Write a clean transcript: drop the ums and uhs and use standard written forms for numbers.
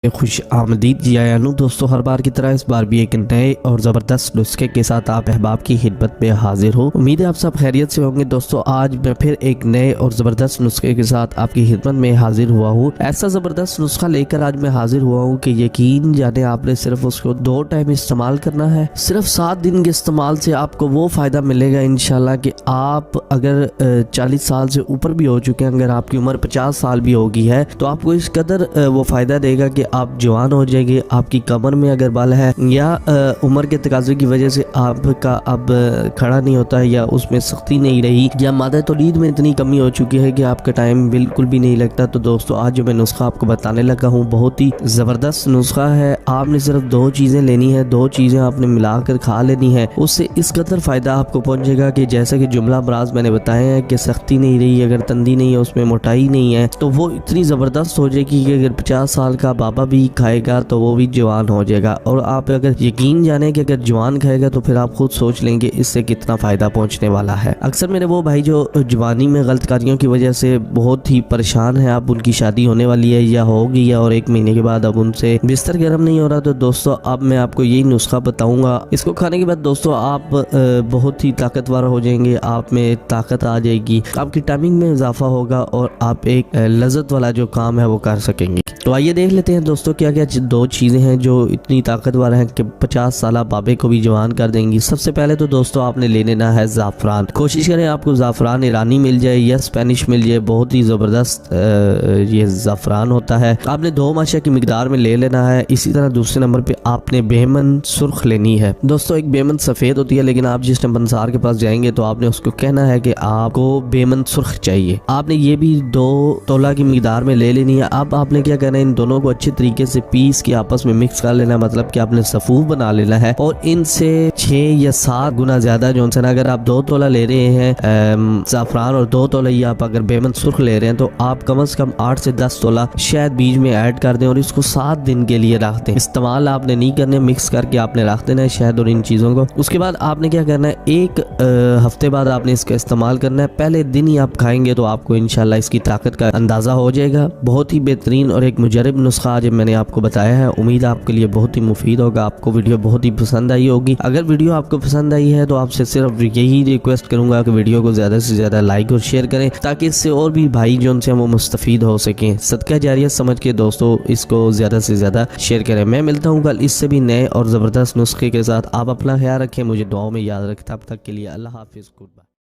खुश आमदीद जी आयानू दोस्तों, हर बार की तरह इस बार भी एक नए और ज़बरदस्त नुस्खे के साथ आप अहबाब की खिदमत में हाजिर हो। उम्मीद है आप सब खैरियत से होंगे। दोस्तों आज मैं फिर एक नए और ज़बरदस्त नुस्खे के साथ आपकी खिदमत में हाजिर हुआ हूँ। ऐसा ज़बरदस्त नुस्खा लेकर आज मैं हाजिर हुआ हूँ कि यकीन जाने आपने सिर्फ उसको 2 टाइम इस्तेमाल करना है। सिर्फ 7 दिन के इस्तेमाल से आपको वो फ़ायदा मिलेगा इंशाल्लाह कि आप अगर 40 साल से ऊपर भी हो चुके हैं, अगर आपकी उम्र 50 साल भी होगी है तो आपको इस कदर वो फ़ायदा देगा कि आप जवान हो जाएंगे। आपकी कमर में अगर बाल है या उम्र के तकाज़े की वजह से आपका अब खड़ा नहीं होता है या उसमें सख्ती नहीं रही या मादा तौलीद में इतनी कमी हो चुकी है कि आपका टाइम बिल्कुल भी नहीं लगता, तो दोस्तों आज जो मैं नुस्खा आपको बताने लगा हूँ बहुत ही ज़बरदस्त नुस्खा है। आपने सिर्फ 2 चीज़ें लेनी है, 2 चीज़ें आपने मिलाकर खा लेनी है, उससे इस कदर फ़ायदा आपको पहुँचेगा कि जैसे कि जुमला अमराज मैंने बताए हैं कि सख्ती नहीं रही, अगर तंदी नहीं है, उसमें मोटाई नहीं है, तो वो इतनी ज़बरदस्त हो जाएगी कि अगर 50 साल का बाबा भी खाएगा तो वो भी जवान हो जाएगा। और आप अगर यकीन जाने कि अगर जवान खाएगा तो फिर आप खुद सोच लेंगे इससे कितना फ़ायदा पहुंचने वाला है। अक्सर मेरे वो भाई जो जवानी में गलतकारियों की वजह से बहुत ही परेशान है, अब उनकी शादी होने वाली है या हो गई है और 1 महीने के बाद अब उनसे बिस्तर गर्म नहीं हो रहा, तो दोस्तों अब मैं आपको यही नुस्खा बताऊंगा। इसको खाने के बाद दोस्तों आप बहुत ही ताकतवर हो जाएंगे, आप में ताकत आ जाएगी, आपकी टाइमिंग में इजाफा होगा और आप एक लज्जत वाला जो काम है वो कर सकेंगे। तो आइए देख लेते हैं दोस्तों क्या क्या 2 चीज़ें हैं जो इतनी ताकतवर हैं कि 50 साल बाबे को भी जवान कर देंगी। सबसे पहले तो दोस्तों आपने ले लेना है ज़ाफ़रान। कोशिश करें आपको ज़ाफ़रान ईरानी मिल जाए या स्पेनिश मिल जाए, बहुत ही ज़बरदस्त ये ज़ाफ़रान होता है। आपने 2 माशा की मिकदार में ले लेना है। इसी तरह दूसरे नंबर पे आपने बेमन सुर्ख लेनी है। दोस्तों एक बेमन सफ़ेद होती है, लेकिन आप जिस टम्पनसार के पास जाएंगे तो आपने उसको कहना है कि आपको बेमन सुर्ख चाहिए। आपने ये भी 2 तोला की मिकदार में ले लेनी है। अब आपने क्या करना है, इन दोनों को अच्छे तरीके से पीस के आपस में मिक्स कर लेना, मतलब कि आपने सफूफ बना लेना है और इनसे 6 या 7 गुना ज्यादा जो है, अगर आप 2 तोला ले रहे हैं ज़ाफ़रान और 2 तोला ही आप अगर बेमन सुर्ख ले रहे हैं तो आप कम से कम 8 से 10 तोला शहद बीज में ऐड कर दें और इसको 7 दिन के लिए रख दें। इस्तेमाल आपने नहीं करने, मिक्स करके आपने रख देना है शहद और इन चीज़ों को। उसके बाद आपने क्या करना है, 1 हफ्ते बाद आपने इसका इस्तेमाल करना है। पहले दिन ही आप खाएंगे तो आपको इंशाल्लाह इसकी ताकत का अंदाज़ा हो जाएगा। बहुत ही बेहतरीन और एक मुजरब नुस्खा आज मैंने आपको बताया है। उम्मीद आपके लिए बहुत ही मुफीद होगा, आपको वीडियो बहुत ही पसंद आई होगी। अगर वीडियो आपको पसंद आई है तो आपसे सिर्फ यही रिक्वेस्ट करूंगा कि वीडियो को ज़्यादा से ज़्यादा लाइक और शेयर करें ताकि इससे और भी भाई जो उनसे वो मुस्तफ़ीद हो सकें। सदका जारिया समझ के दोस्तों इसको ज़्यादा से ज़्यादा शेयर करें। मैं मिलता हूँ कल इससे भी नए और ज़बरदस्त नुस्खे के साथ। आप अपना ख्याल रखें, मुझे दुआओं में याद रखें। तब तक के लिए अल्लाह हाफिज़। Good bye.